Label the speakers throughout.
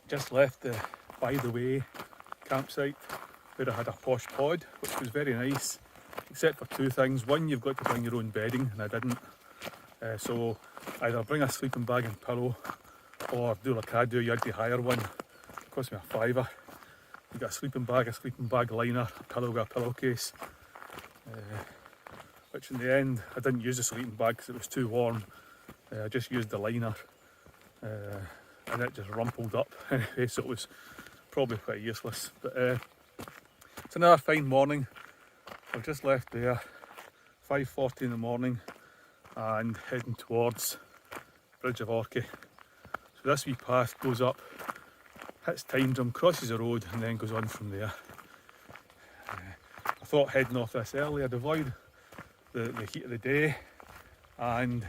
Speaker 1: Just left the By the Way campsite where I had a posh pod, which was very nice, except for two things. One, you've got to bring your own bedding, and I didn't. So either bring a sleeping bag and pillow, or do like I do, you had to hire one. It cost me £5. You got a sleeping bag liner, a pillow with a pillowcase. Which in the end, I didn't use the sleeping bag because it was too warm. I just used the liner. And it just rumpled up anyway, so it was probably quite useless. But it's another fine morning. I've just left there, 5:40 in the morning, and heading towards Bridge of Orchy. So this wee path goes up, hits Tyndrum, crosses the road, and then goes on from there. I thought heading off this early I'd avoid the heat of the day and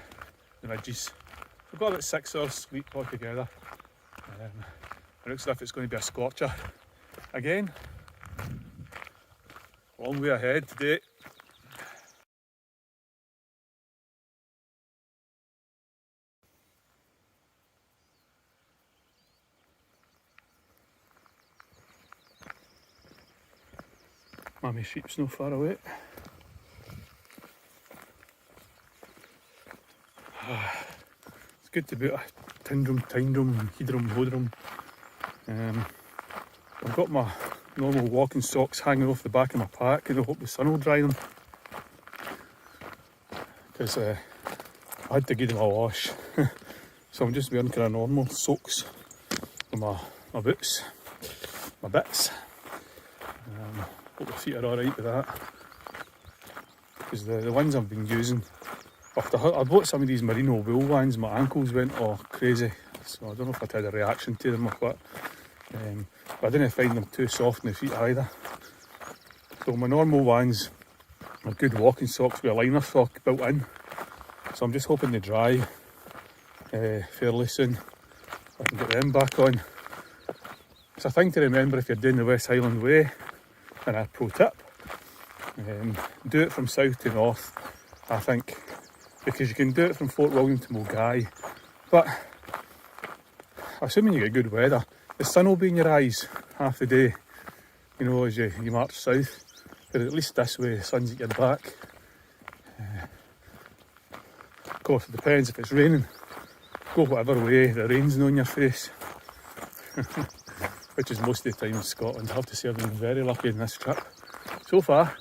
Speaker 1: the midges. I've got about 6 hours sleep altogether. It looks as if it's going to be a scorcher again. Long way ahead today. Mammy sheep's no far away. It's good to be at Tyndrum, Hodrum. I've got my normal walking socks hanging off the back of my pack, and I hope the sun will dry them. Because I had to give them a wash. So I'm just wearing kind of normal socks with my boots, my bits. Hope the feet are alright with that. Because the ones I've been using, after I bought some of these merino wool ones, my ankles went all crazy. So I don't know if I'd had a reaction to them or what. But I didn't find them too soft in the feet either. So my normal ones are good walking socks with a liner sock built in. So I'm just hoping they dry fairly soon. I can get them back on. It's a thing to remember if you're doing the West Highland Way, and a pro tip. Do it from south to north, I think, because you can do it from Fort William to Mulgai, but assuming you get good weather, the sun will be in your eyes half the day, you know, as you march south. But at least this way the sun's at your back. Of course it depends if it's raining, go whatever way, the rain's not on your face. Which is most of the time in Scotland. I have to say I've been very lucky in this trip so far.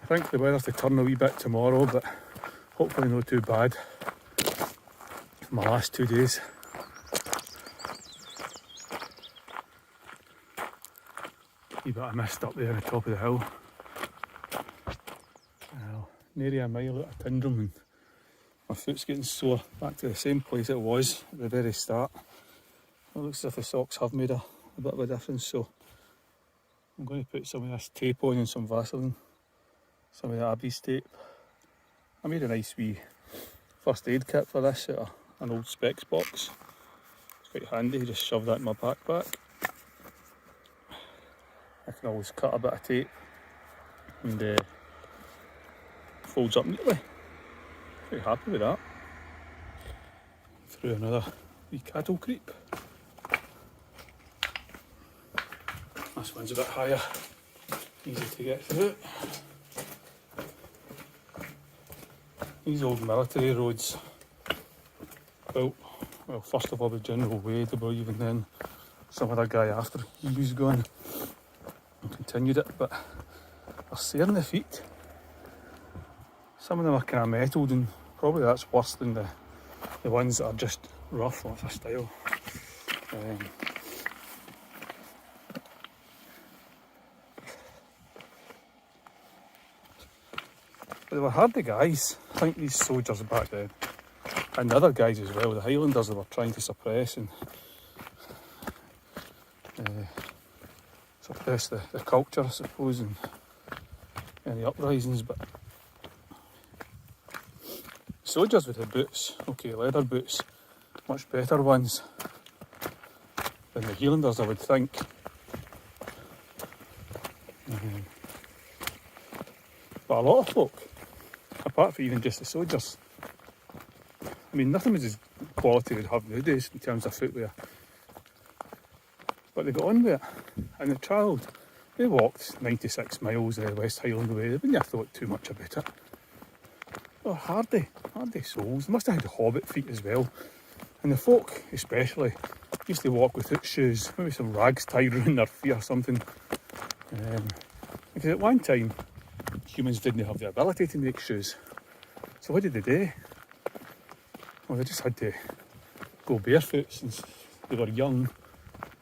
Speaker 1: I think the weather's to turn a wee bit tomorrow, but hopefully not too bad for my last 2 days. Wee bit of mist up there on the top of the hill. Well, nearly a mile out of Tyndrum and my foot's getting sore. Back to the same place it was at the very start. It looks as if the socks have made a bit of a difference, so I'm going to put some of this tape on and some Vaseline, some of the Abbey's tape. I made a nice wee first aid kit for this out of an old specs box. It's quite handy, just shove that in my backpack. I can always cut a bit of tape and folds up neatly. Quite happy with that. Through another wee cattle creep. This one's a bit higher, easy to get through. These old military roads, well, first of all the General Way, I believe, and then some other guy after he was gone and continued it, but they're searing the feet. Some of them are kind of metalled, and probably that's worse than the ones that are just rough off a style. But they were hardy guys. I think these soldiers back then, and the other guys as well, the Highlanders, they were trying to suppress and suppress the culture, I suppose, and any uprisings. But soldiers with the boots, okay, leather boots, much better ones than the Highlanders, I would think. But a lot of folk, apart from even just the soldiers, I mean, nothing was as quality we'd have nowadays in terms of footwear. But they got on with it, and they travelled. They walked 96 miles the West Highland Way. They wouldn't have thought too much about it. They were hardy souls. They must have had hobbit feet as well. And the folk, especially, used to walk without shoes, maybe some rags tied around their feet or something. Because at one time, humans didn't have the ability to make shoes. So what did they do? Well, they just had to go barefoot since they were young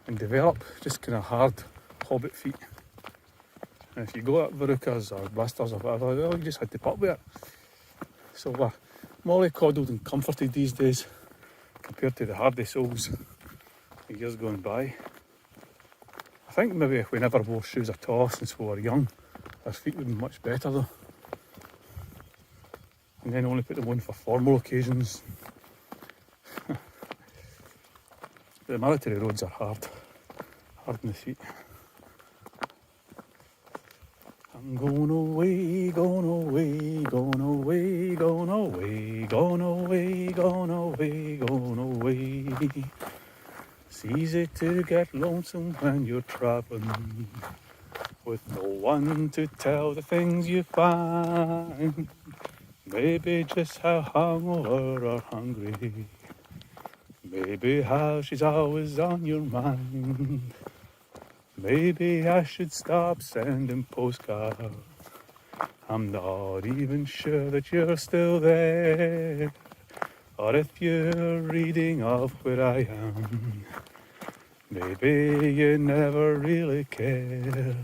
Speaker 1: and develop just kind of hard hobbit feet. And if you go up verrucas or blisters or whatever, well, you just had to put up with it. So we're mollycoddled and comforted these days compared to the hardy souls of years gone by. I think maybe if we never wore shoes at all since we were young, our feet would be much better though. And then only put them on for formal occasions. The military roads are hard in the feet. I'm going away, going away, going away, going away, going away, going away, going away. It's easy to get lonesome when you're traveling, with no one to tell the things you find. Maybe just how hungover or hungry. Maybe how she's always on your mind. Maybe I should stop sending postcards. I'm not even sure that you're still there, or if you're reading of where I am. Maybe you never really cared.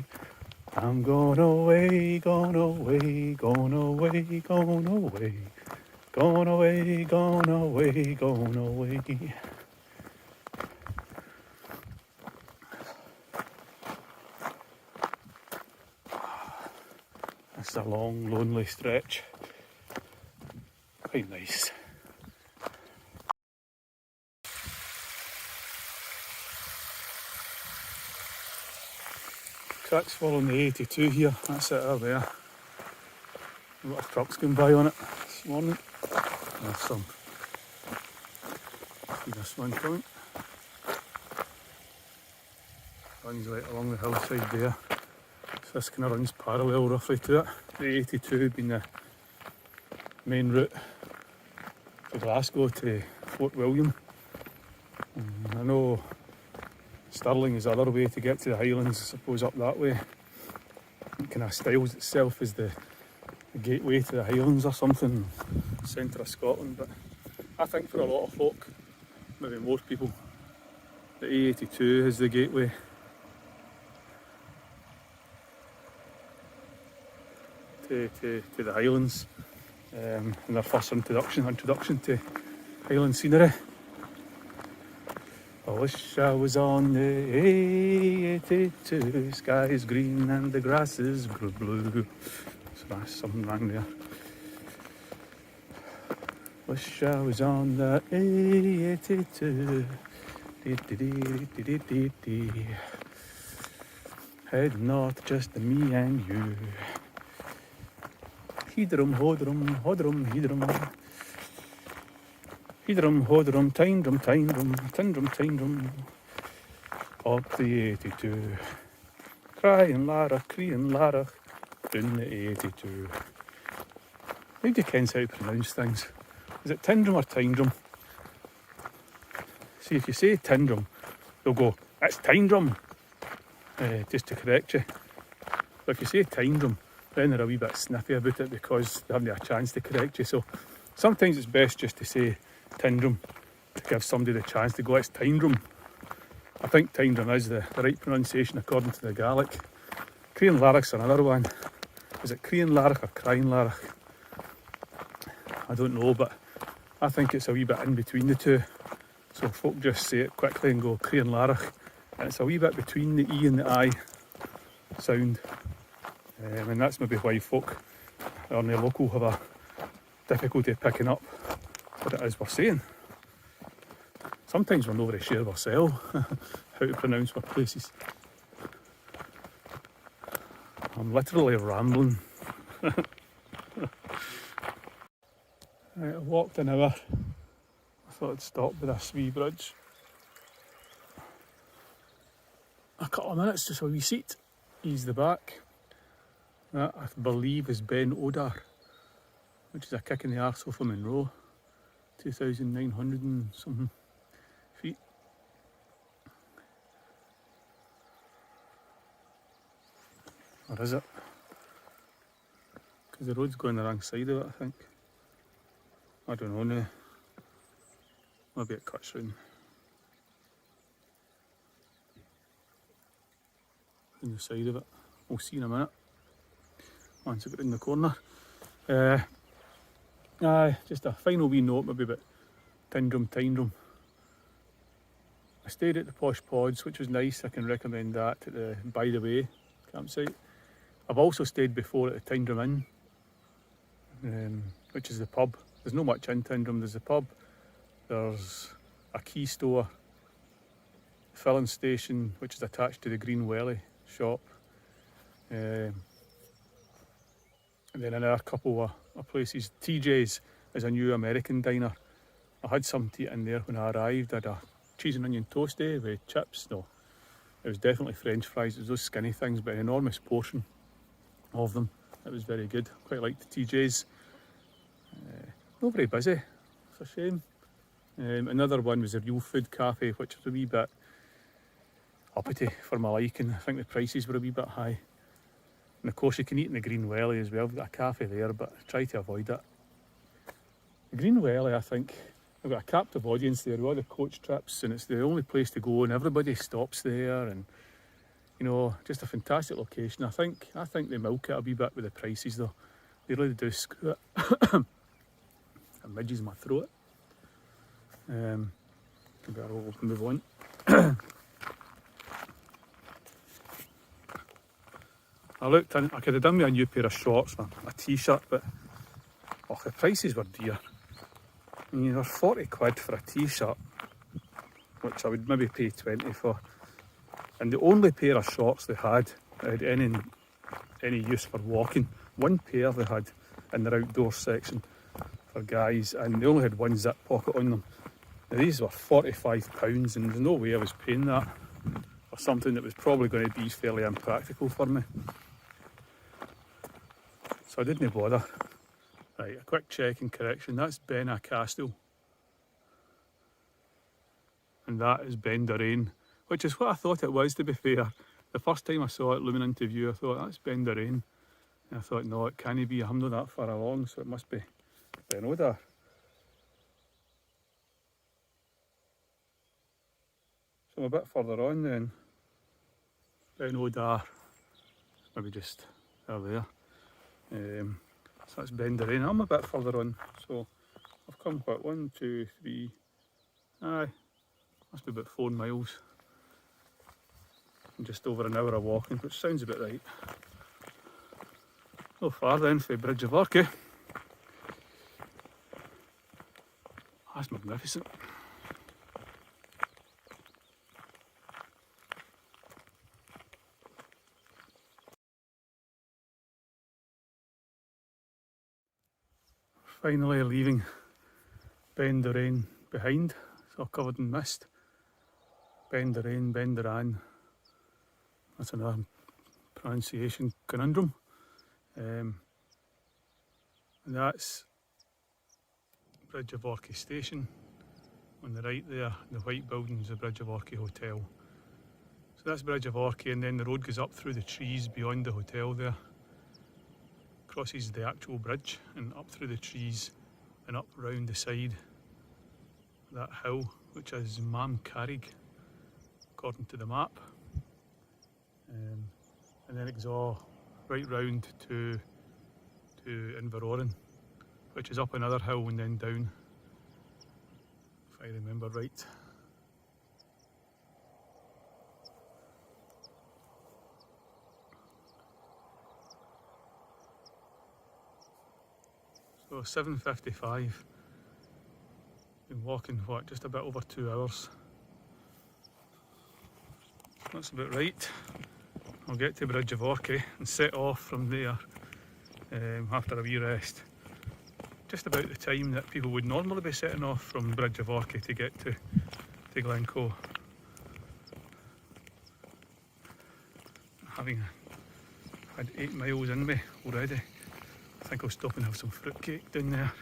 Speaker 1: I'm going away, going away, going away, going away, going away, going away, going away. It's a long, lonely stretch. Quite nice. Cracks following the 82 here. That's it over there. A lot of trucks going by on it this morning. There's some. See this one coming. Runs right along the hillside there. So this kind of runs parallel roughly to it. The 82 being the main route to Glasgow to Fort William. I know Stirling is the other way to get to the Highlands, I suppose, up that way. It kind of styles itself as the gateway to the Highlands or something, centre of Scotland. But I think for a lot of folk, maybe most people, the A82 is the gateway. To the Highlands, and their first introduction to Highland scenery. I wish I was on the A82, sky is green and the grass is blue. So that's something wrong there. Wish I was on the A82. Head north, just me and you. Hydrum, hodrum, hodrum, hydrum. Hydrum, hodrum, Tyndrum, Tyndrum, Tyndrum, Tyndrum. Up the 82. Crying Lara, creeing Lara, down the 82. Nobody kens how to pronounce things. Is it Tyndrum or Tyndrum? See, if you say Tyndrum, they'll go, it's Tyndrum, just to correct you. But if you say Tyndrum, then they're a wee bit sniffy about it because they haven't had a chance to correct you. So sometimes it's best just to say Tyndrum to give somebody the chance to go, it's Tyndrum. I think Tyndrum is the right pronunciation according to the Gaelic. Crean Larach's another one. Is it Crean Larach or Crying Larach? I don't know, but I think it's a wee bit in between the two. So folk just say it quickly and go Crean Larach. And it's a wee bit between the E and the I sound. And that's maybe why folk on the local have a difficulty picking up what it is we're saying. Sometimes we're not very sure ourselves how to pronounce our places. I'm literally rambling. Right, I walked an hour. I thought I'd stop with this wee bridge. couple of minutes just a wee seat, ease the back. That I believe is Ben Odar, which is a kick in the arse off of Monroe, 2,900 and something feet. Or is it? Because the road's going the wrong side of it, I think. I don't know now. Maybe it cuts round the side of it. We'll see in a minute. Once I get in the corner. Just a final wee note maybe about Tyndrum. I stayed at the Posh Pods, which was nice. I can recommend that at the By the Way campsite. I've also stayed before at the Tyndrum Inn, which is the pub. There's not much in Tyndrum. There's a pub, there's a key store, filling station, which is attached to the Green Welly shop. And then another couple of places. TJ's is a new American diner. I had some to eat in there when I arrived. I had a cheese and onion toastie with chips. No, it was definitely French fries. It was those skinny things, but an enormous portion of them. It was very good. Quite liked the TJ's. Not very busy. It's a shame. Another one was a Real Food Cafe, which was a wee bit uppity for my liking. I think the prices were a wee bit high. And of course you can eat in the Green Welly as well. We've got a cafe there, but I try to avoid it. The Green Welly, I think, I've got a captive audience there with all the coach trips, and it's the only place to go and everybody stops there, and you know, just a fantastic location. I think they milk it a wee bit with the prices though. They really do screw it. A midges in my throat. Maybe I'll move on. I looked in, I could have done with a new pair of shorts and a t-shirt, but the prices were dear. I mean, they're 40 quid for a t-shirt, which I would maybe pay 20 for. And the only pair of shorts they had that had any use for walking, one pair they had in their outdoor section for guys, and they only had one zip pocket on them. Now these were £45, and there's no way I was paying that for something that was probably going to be fairly impractical for me. So I didn't bother. Right, a quick check and correction. That's Benna Castle. And that is Ben Doraine, which is what I thought it was, to be fair. The first time I saw it looming into view, I thought, that's Ben Doraine. And I thought, no, it can't be. I'm not that far along, so it must be Ben Odar. So I'm a bit further on then. Ben Odar, maybe just there. So that's Ben Doraine. I'm a bit further on, so I've come what, 1, 2, 3, must be about 4 miles. And just over an hour of walking, which sounds about right. No far then for Bridge of Orchy. That's magnificent. Finally leaving Ben Doraine behind. It's all covered in mist. Ben Doraine, Ben Doran. That's another pronunciation conundrum. And that's Bridge of Orchy Station. On the right there, the white building is the Bridge of Orchy Hotel. So that's Bridge of Orchy, and then the road goes up through the trees beyond the hotel there. Crosses the actual bridge and up through the trees and up round the side of that hill, which is Mam Carrig, according to the map. And then it goes all right round to Inveroran, which is up another hill and then down, if I remember right. So 7:55. Been walking what, just a bit over 2 hours. That's about right. I'll get to Bridge of Orchy and set off from there after a wee rest. Just about the time that people would normally be setting off from Bridge of Orchy to get to Glencoe. having had 8 miles in me already. I think I'll stop and have some fruitcake down there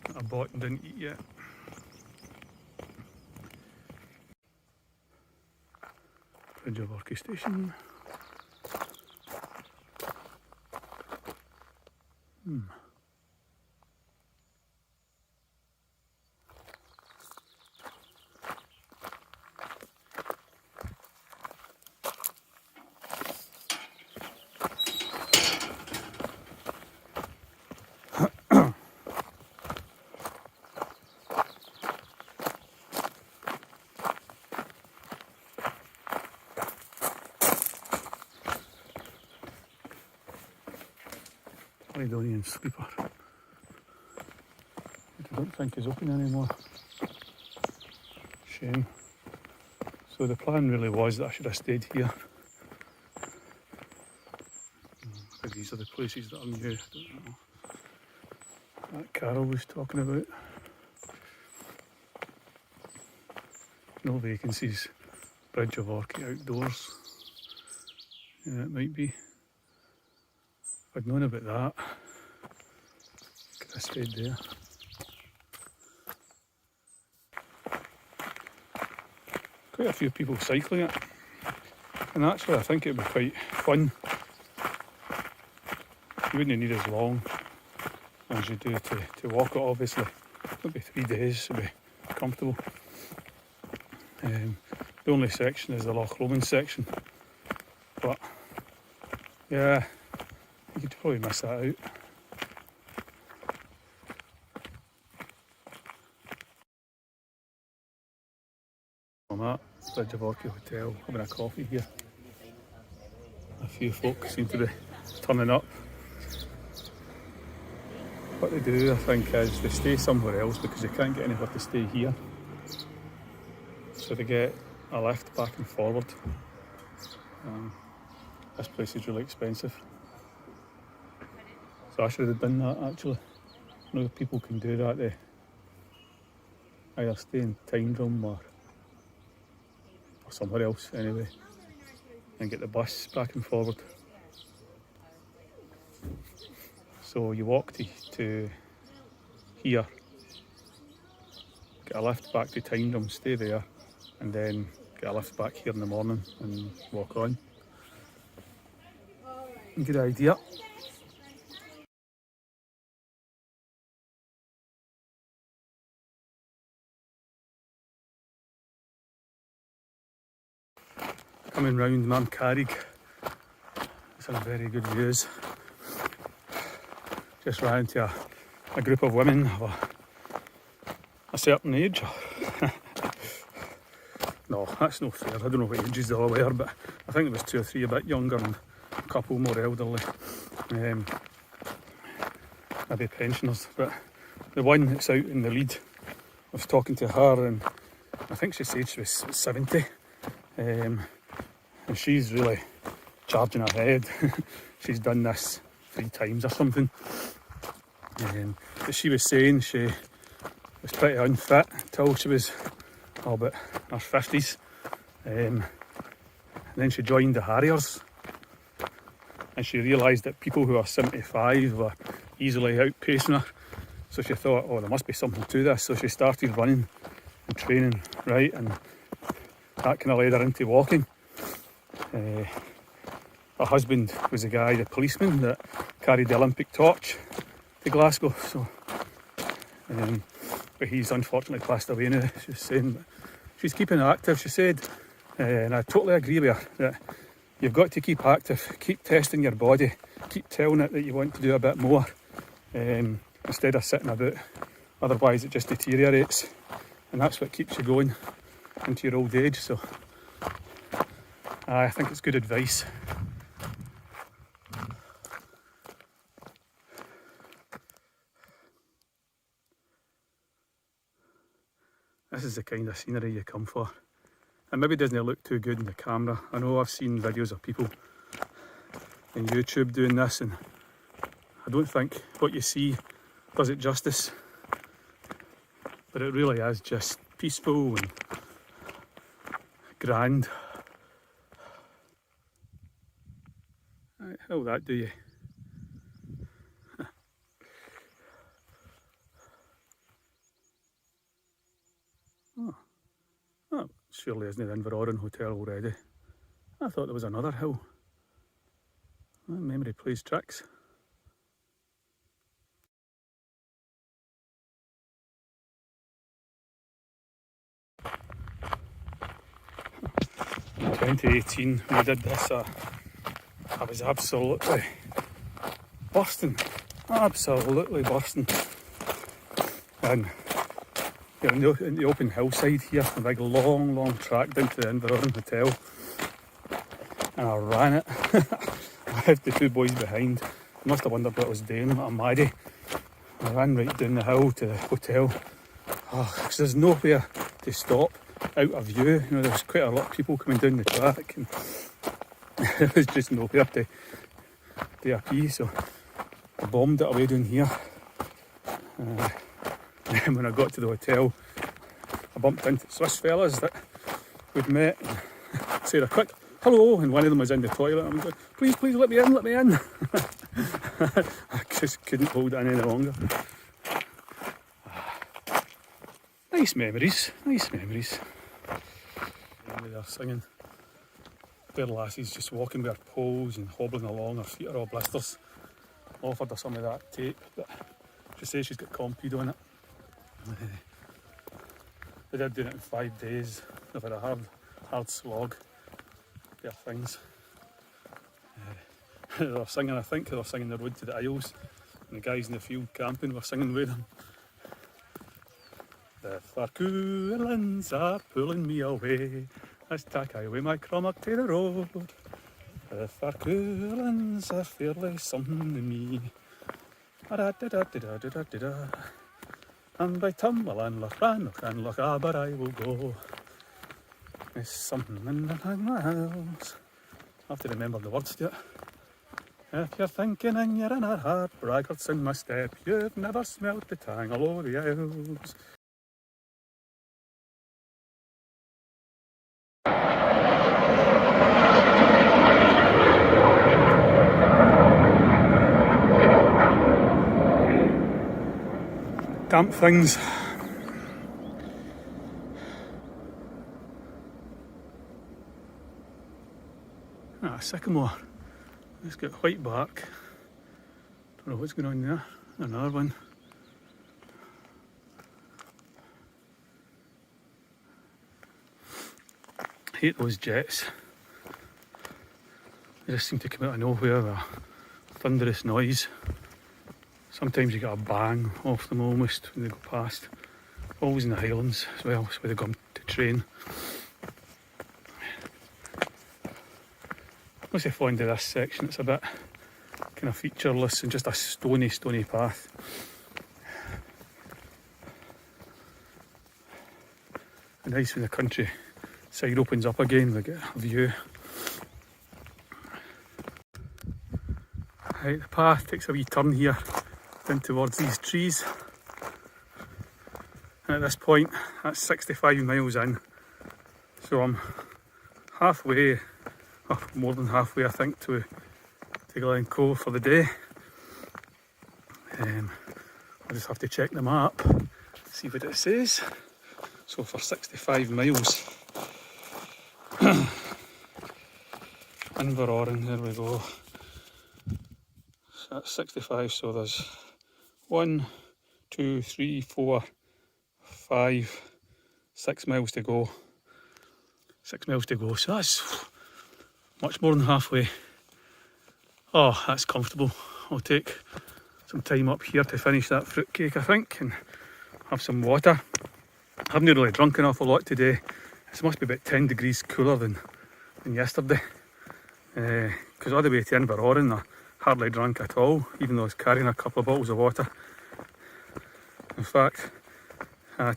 Speaker 1: that I bought and didn't eat yet. Bridge of Orkney Station. Caledonian Sleeper. Which I don't think is open anymore. Shame. So the plan really was that I should have stayed here. But these are the places that I'm new. I don't know. That Carol was talking about. No vacancies. Bridge of Orkney outdoors. Yeah, it might be. If I'd known about that, could have stayed there. Quite a few people cycling it, and actually I think it would be quite fun. You wouldn't need as long as you do to walk it, obviously. It'll be 3 days, it'll be comfortable. The only section is the Loch Lomond section, but yeah, you could probably miss that out. I'm at Bridge of Orkney Hotel, having a coffee here. A few folk seem to be turning up. What they do, I think, is they stay somewhere else because they can't get anywhere to stay here. So they get a lift back and forward. This place is really expensive. So I should have done that actually. I know people can do that. They either stay in Tyndrum or somewhere else anyway and get the bus back and forward. So you walk to here, get a lift back to Tyndrum, stay there, and then get a lift back here in the morning and walk on. Good idea. Coming round Man Carrig, some very good views. Just ran into a group of women of a certain age. No, that's no fair. I don't know what ages they all were, but I think there was 2 or 3 a bit younger and a couple more elderly. Maybe pensioners. But the one that's out in the lead, I was talking to her and I think she said she was 70. And she's really charging ahead. She's done this 3 times or something. But she was saying she was pretty unfit until she was about in her 50s. And then she joined the Harriers. And she realised that people who are 75 were easily outpacing her. So she thought, oh, there must be something to this. So she started running and training, right? And that kind of led her into walking. Her husband was the policeman that carried the Olympic torch to Glasgow. So, but he's unfortunately passed away now. She was saying that she's keeping active, she said, and I totally agree with her that you've got to keep active, keep testing your body, keep telling it that you want to do a bit more instead of sitting about. Otherwise, it just deteriorates, and that's what keeps you going into your old age. So, I think it's good advice. This is the kind of scenery you come for. It maybe doesn't look too good in the camera. I know I've seen videos of people on YouTube doing this, and I don't think what you see does it justice. But it really is just peaceful and grand. Will that do you? Oh, surely isn't the Inverrowing Hotel already? I thought there was another hill. Well, memory plays tricks. In 2018 we did this. I was absolutely bursting. Absolutely bursting. And you're in the open hillside here, a big long track down to the Inverrowing Hotel. And I ran it. I left the two boys behind. I must have wondered what I was doing, what I'm mad. I ran right down the hill to the hotel. Because there's nowhere to stop out of view. You know, there was quite a lot of people coming down the track, and there was just nowhere to appear. So I bombed it away down here. And when I got to the hotel, I bumped into Swiss fellas that we'd met and said a quick hello, and one of them was in the toilet. And I'm going, please let me in. I just couldn't hold it in any longer. Nice memories. They're singing. Their lassies just walking with her poles and hobbling along, her feet are all blisters. I offered her some of that tape, but she says she's got Compede on it. They did do it in 5 days. They've had a hard slog. Their things. They were singing, I think they were singing The Road to the Isles, and the guys in the field camping were singing with them. The Farcoolins are pulling me away, as tack I away my cromach to the road. The Farcoolins are fairly something to me. And by Tumberland, Loch Aber I will go. There's something in the miles. I have to remember the words to it. If you're thinking and you're in a heart, braggarts in my step, you've never smelt the tangle o' the Isles. Damp things. Sycamore. It's got white bark. Don't know what's going on there. Another one. Hate those jets. They just seem to come out of nowhere with a thunderous noise. Sometimes you get a bang off them almost when they go past. Always in the Highlands as well, it's where they come to train. I'm mostly fond of this section. It's a bit kind of featureless and just a stony path. And nice when the country side opens up again, we get a view. Right, the path takes a wee turn here down towards these trees. And at this point, that's 65 miles in. So I'm halfway, or more than halfway I think, to Glencoe for the day. I'll just have to check the map, see what it says. So for 65 miles, Inverrowing, there we go. So that's 65, so there's 1, 2, 3, 4, 5, 6 miles to go. 6 miles to go, so that's much more than halfway. Oh, that's comfortable. I'll take some time up here to finish that fruitcake, I think, and have some water. I haven't really drunk an awful lot today. It must be about 10 degrees cooler than yesterday. Because all the way to Inverrowing I hardly drank at all, even though I was carrying a couple of bottles of water. In fact, no,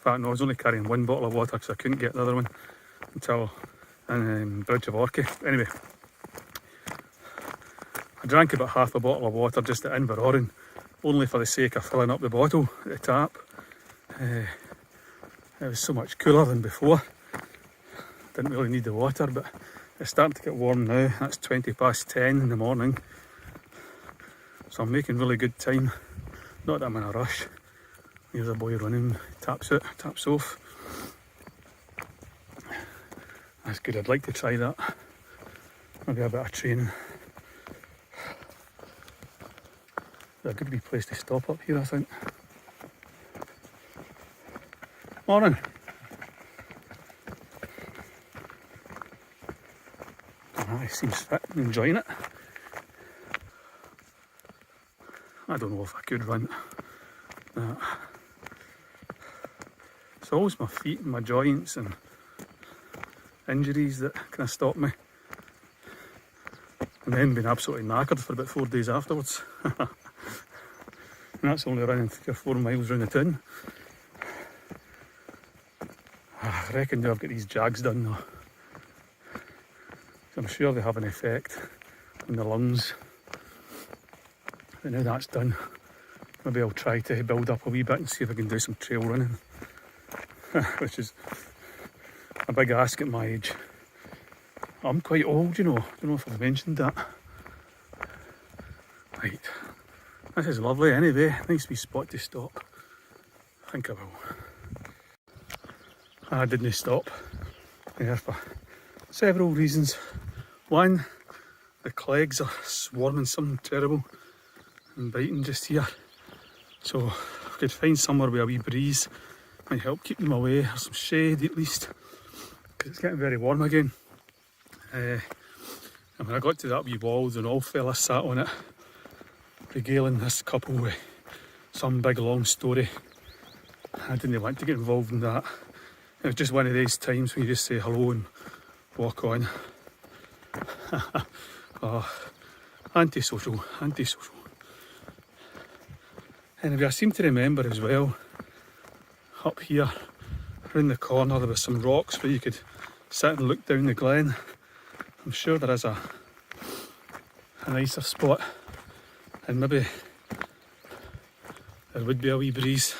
Speaker 1: I was only carrying one bottle of water because I couldn't get the other one until Bridge of Orchy. Anyway, I drank about half a bottle of water just at Inverrowing, only for the sake of filling up the bottle at the tap. It was so much cooler than before. didn't really need the water, but it's starting to get warm now. That's 20 past 10 in the morning. So I'm making really good time. Not that I'm in a rush. Here's a boy running, taps out, taps off. That's good, I'd like to try that. Maybe a bit of training. There's a good wee place to stop up here, I think. Morning. He seems fit and enjoying it. I don't know if I could run that. It's always my feet and my joints and injuries that kind of stop me. And then being absolutely knackered for about 4 days afterwards. And that's only running 3 or 4 miles round the town. I reckon now I've got these jags done though. So I'm sure they have an effect on the lungs. But now that's done, maybe I'll try to build up a wee bit and see if I can do some trail running. Which is a big ask at my age. I'm quite old, you know. I don't know if I've mentioned that. Right. This is lovely anyway. Nice wee spot to stop. I think I will. I didn't stop there for several reasons. One, the clegs are swarming something terrible and biting just here. So if I could find somewhere with a wee breeze, might help keep them away, or some shade at least, because it's getting very warm again. And when I got to that wee wall, an old fella sat on it, regaling this couple with some big long story. I didn't want to get involved in that. It was just one of these times when you just say hello and walk on. Oh, antisocial. Anyway, I seem to remember as well, up here, round the corner, there was some rocks where you could sit and look down the glen. I'm sure there is a nicer spot, and maybe there would be a wee breeze.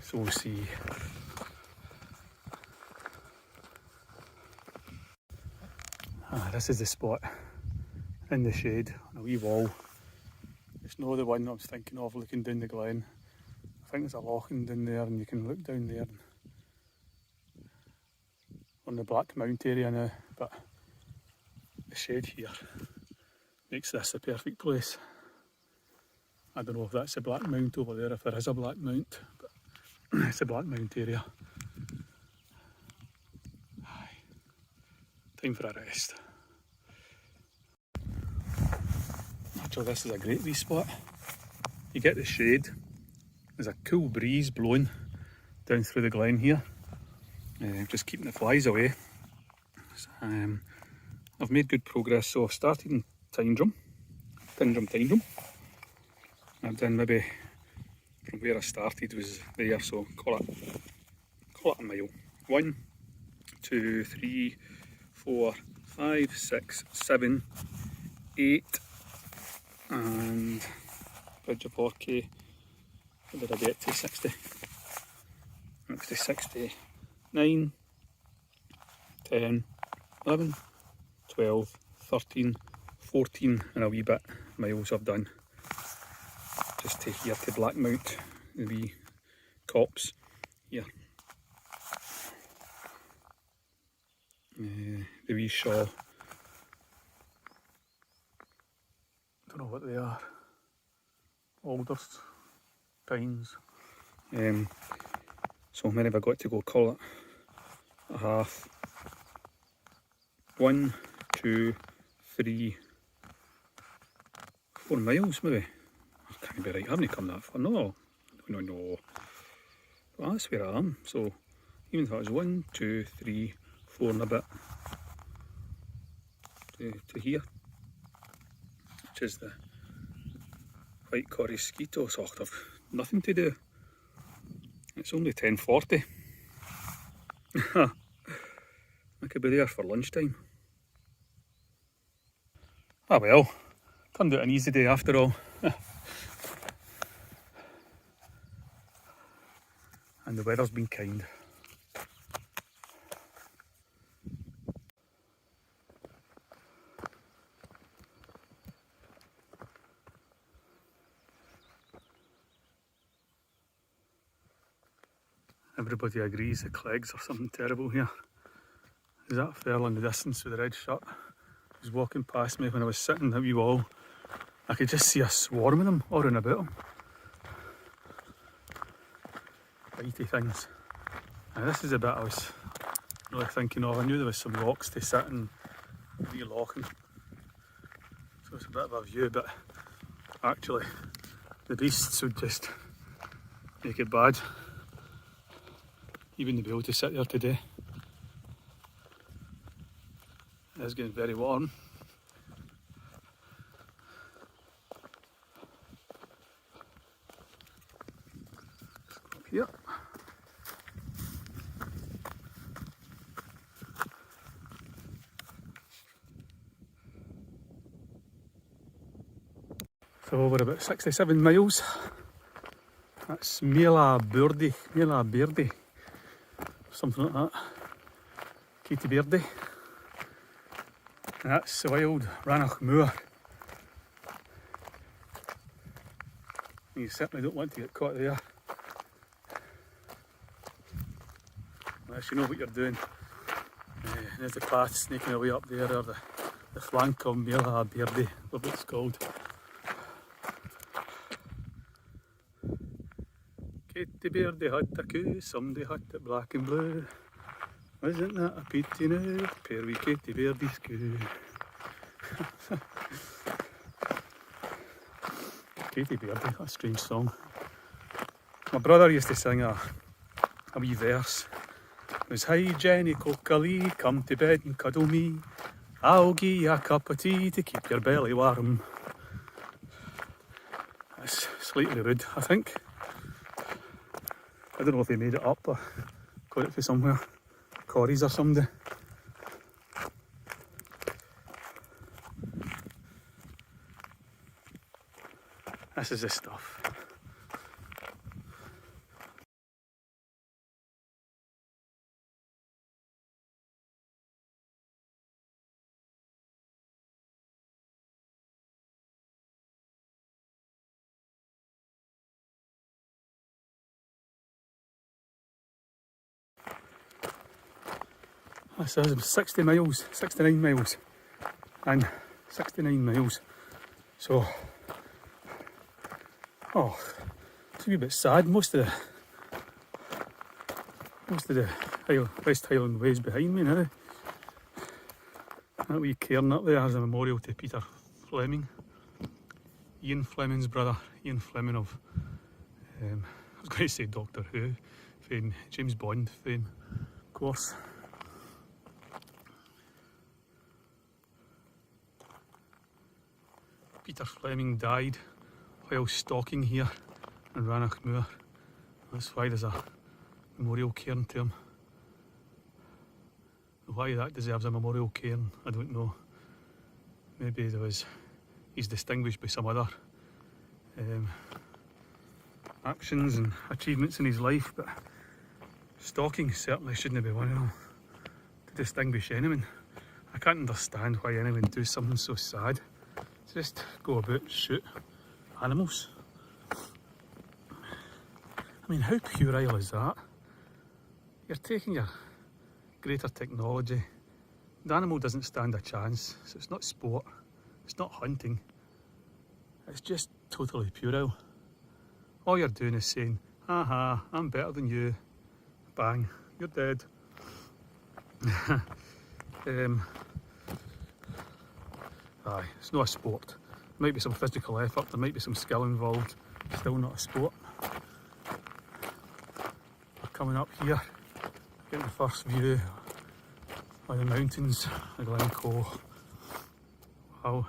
Speaker 1: So we'll see. This is the spot in the shade on a wee wall. It's not the one I was thinking of looking down the glen. I think there's a loching down there and you can look down there on the Black Mount area now, but the shade here makes this the perfect place. I don't know if that's a Black Mount over there, if there is a Black Mount, but it's a Black Mount area. Aye. Time for a rest. Actually, this is a great wee spot. You get the shade, there's a cool breeze blowing down through the glen here, just keeping the flies away. So, I've made good progress, so I've started in Tyndrum. I've done maybe from where I started was there, so call it a mile. 1, 2, 3, 4, 5, 6, 7, 8, and Bridge of Orkey. What did I get to? 60. That's to 69, 10, 11, 12, 13, 14 and a wee bit miles I've done. Just to here to Blackmount, the wee copse here. The wee shaw. Don't know what they are. Alders, pines. So many have I got to go? Call it a half. 1, 2, 3, 4 miles maybe. I can't be right, I haven't come that far. No. Well, that's where I am. So even if it was 1, 2, 3, 4 and a bit to here, which is the White Corrisquito, sort of nothing to do. It's only 10:40. I could be there for lunchtime. Ah well, turned out an easy day after all. And the weather's been kind. Everybody agrees the Cleggs are something terrible here. Is that fella in the distance with the red shirt? He was walking past me when I was sitting at a wee wall. I could just see a swarm of them all round about him. Bitey things. Now this is the bit I was really thinking of. I knew there was some rocks to sit and re-locking. So it's a bit of a view, but actually the beasts would just make it bad. Even to be able to sit there today. It is getting very warm. Up here. So we're about 67 miles. That's Mela Beardy, something like that. Katie Beardy. And that's the wild Rannoch Moor. You certainly don't want to get caught there. Unless you know what you're doing. There's the path snaking away up there, or the flank of Mela Beardy, whatever it's called. Katie Beardy had a coo, somebody had it black and blue. Isn't that a pity now? Pair wee Katie Beardy's coo. Katie Beardy, that's a strange song. My brother used to sing a wee verse. It was, "Hi Jenny Cocalee, come to bed and cuddle me. I'll give you a cup of tea to keep your belly warm." That's slightly rude, I think. I don't know if he made it up or got it from somewhere. Corey's or somebody. This is the stuff. This is 60 miles, 69 miles, and 69 miles. So, it's a wee bit sad. Most of the West Highland Way is behind me now. That wee cairn up there has a memorial to Peter Fleming, Ian Fleming's brother, Ian Fleming of, I was going to say Doctor Who fame, James Bond fame, of course. Peter Fleming died while stalking here in Rannoch Moor. That's why there's a memorial cairn to him. Why that deserves a memorial cairn, I don't know. Maybe he's distinguished by some other actions and achievements in his life, but stalking certainly shouldn't be one of them to distinguish anyone. I can't understand why anyone would do something so sad. Just go about and shoot animals. I mean, how puerile is that? You're taking your greater technology. The animal doesn't stand a chance, so it's not sport, it's not hunting. It's just totally puerile. All you're doing is saying, "Haha, I'm better than you." Bang, you're dead. Aye, it's not a sport. There might be some physical effort, there might be some skill involved, still not a sport. We're coming up here, getting the first view of the mountains of Glencoe. Wow,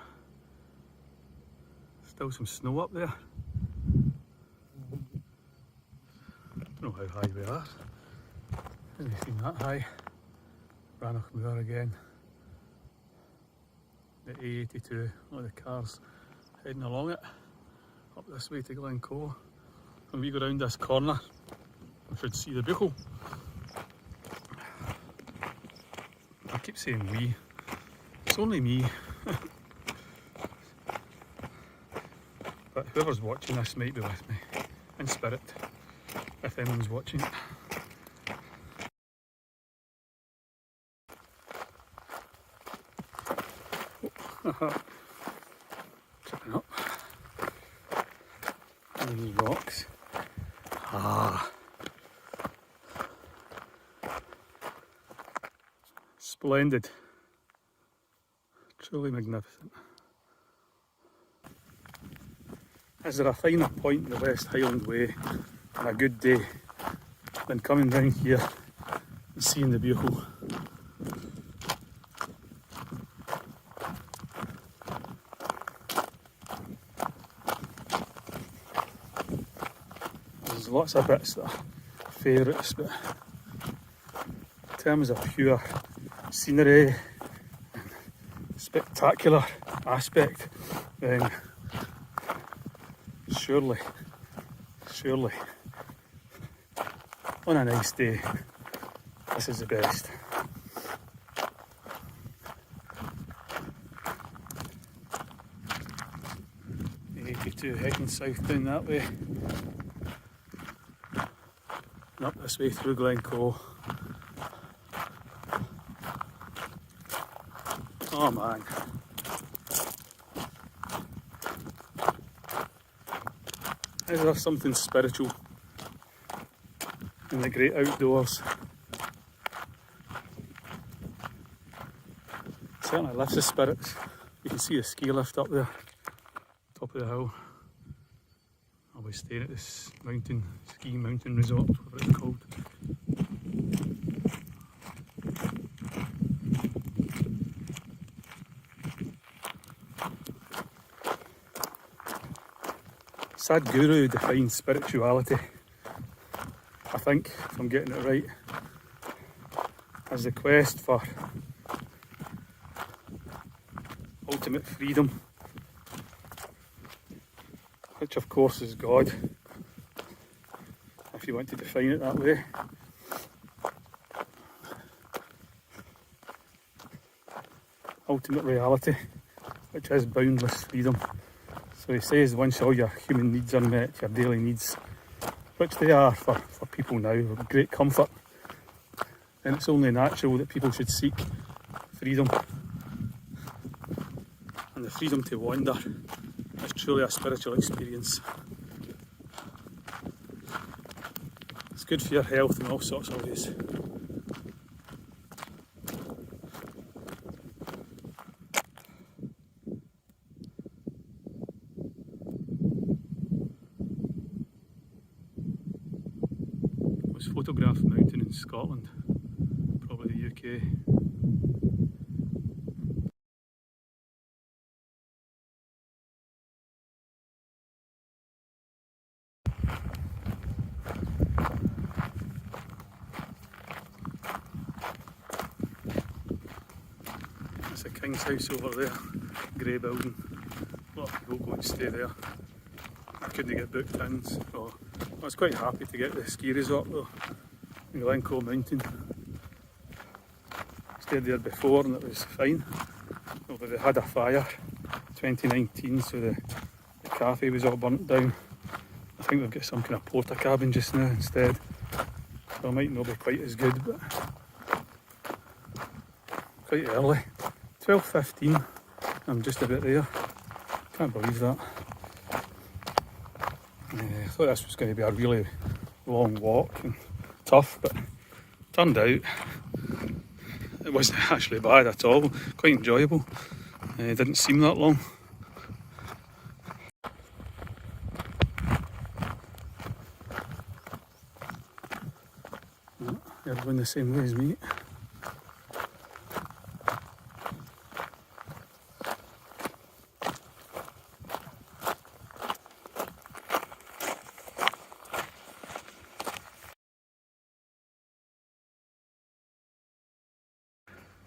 Speaker 1: still some snow up there. Don't know how high we are. Hasn't seen that high. Rannoch Moor again. The A82, all the cars heading along it, up this way to Glencoe. When we go round this corner, we should see the Buchel. I keep saying we, it's only me. But whoever's watching this might be with me, in spirit, if anyone's watching it. Tripping up. These rocks. Ah. Splendid. Truly magnificent. Is there a finer point in the West Highland Way on a good day than coming down here and seeing the Buchel? There's lots of bits that are favourites, but in terms of pure scenery and spectacular aspect, then surely on a nice day this is the best. 82 heading south down that way and up this way through Glencoe. Oh man. Is there something spiritual in the great outdoors? It certainly lifts the spirits. You can see a ski lift up there, top of the hill. I'll be staying at this ski mountain resort, whatever it's called. Sadhguru defines spirituality, I think, if I'm getting it right, as the quest for ultimate freedom, which of course is God, if you want to define it that way. Ultimate reality, which is boundless freedom. So he says once all your human needs are met, your daily needs, which they are for people now, with great comfort, then it's only natural that people should seek freedom. And the freedom to wander is truly a spiritual experience. It's good for your health in all sorts of ways. Most photographed mountain in Scotland, probably the UK. That's a King's House over there, grey building. A lot of people go and stay there. I couldn't get booked in, so I was quite happy to get the ski resort though, in Glencoe Mountain. Stayed there before and it was fine, although they had a fire 2019, so the cafe was all burnt down. I think they've got some kind of porta cabin just now instead, so it might not be quite as good, but quite early. 12:15, I'm just about there. Can't believe that. I thought this was going to be a really long walk and tough, but turned out it wasn't actually bad at all, quite enjoyable. It didn't seem that long. You're going the same way as me.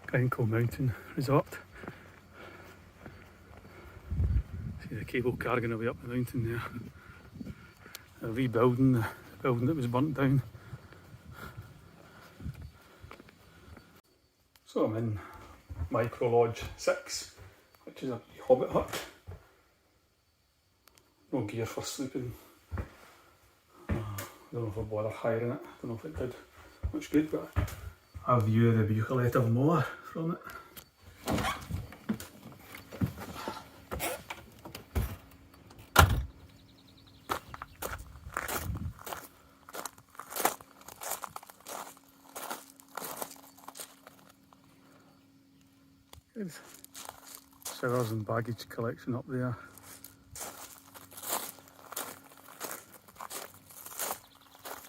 Speaker 1: Glencoe Mountain Resort. See the cable car going away up the mountain there. They're rebuilding the building that was burnt down. So I'm in Micro Lodge 6, which is a hobbit hut. No gear for sleeping. I don't know if I bother hiring it, I don't know if it did much good, but a view of the Buchel of Moor from it. There's showers and baggage collection up there.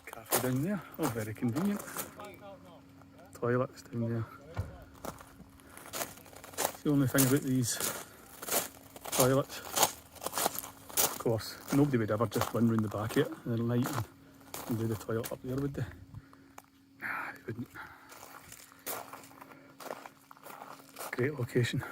Speaker 1: Cafe down there, oh very convenient. Toilets down there. It's the only thing about these toilets. Of course, nobody would ever just run round the back of it in the night and do the toilet up there, would they? Nah, they wouldn't. Great location.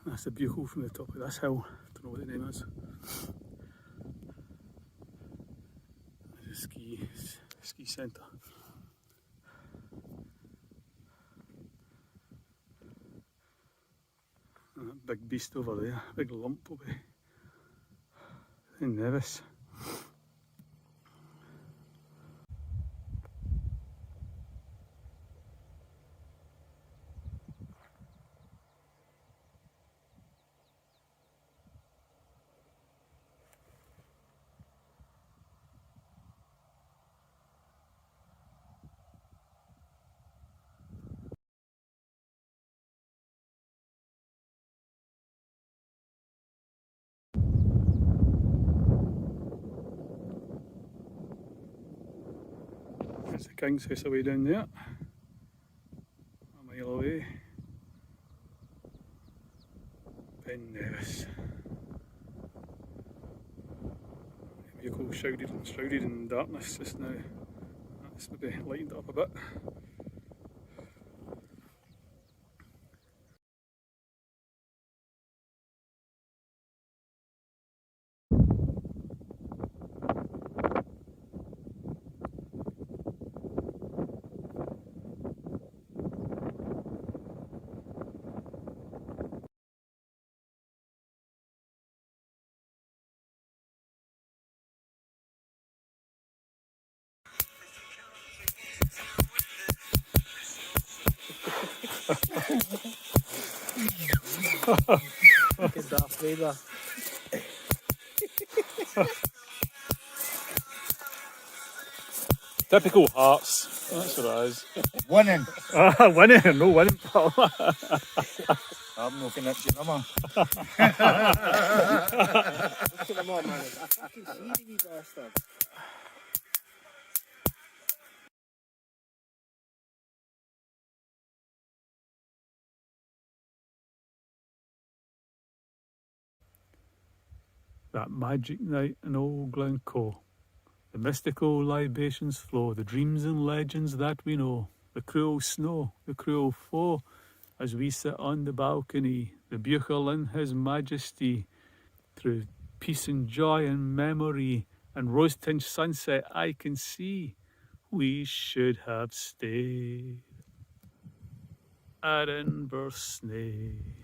Speaker 1: That's the Buchel from the top of this hill. Don't know what the name is. There's a ski centre. And that big beast over there, big lump will be in Nevis. There's the King's House away down there, a mile away. Ben Nevis. The vehicle shrouded in darkness just now. That's maybe lightened up a bit.
Speaker 2: Get that flavour.
Speaker 1: Typical Hearts, that's what it is.
Speaker 3: Winning.
Speaker 1: Winning, no winning, pal.
Speaker 3: I'm looking at your number.
Speaker 2: Look at them all, man. I fucking see the wee bastard.
Speaker 1: That magic night in old Glencoe. The mystical libations flow, the dreams and legends that we know. The cruel snow, the cruel foe, as we sit on the balcony. The Buchel in his majesty, through peace and joy and memory, and rose-tinged sunset I can see. We should have stayed at Inversnaid.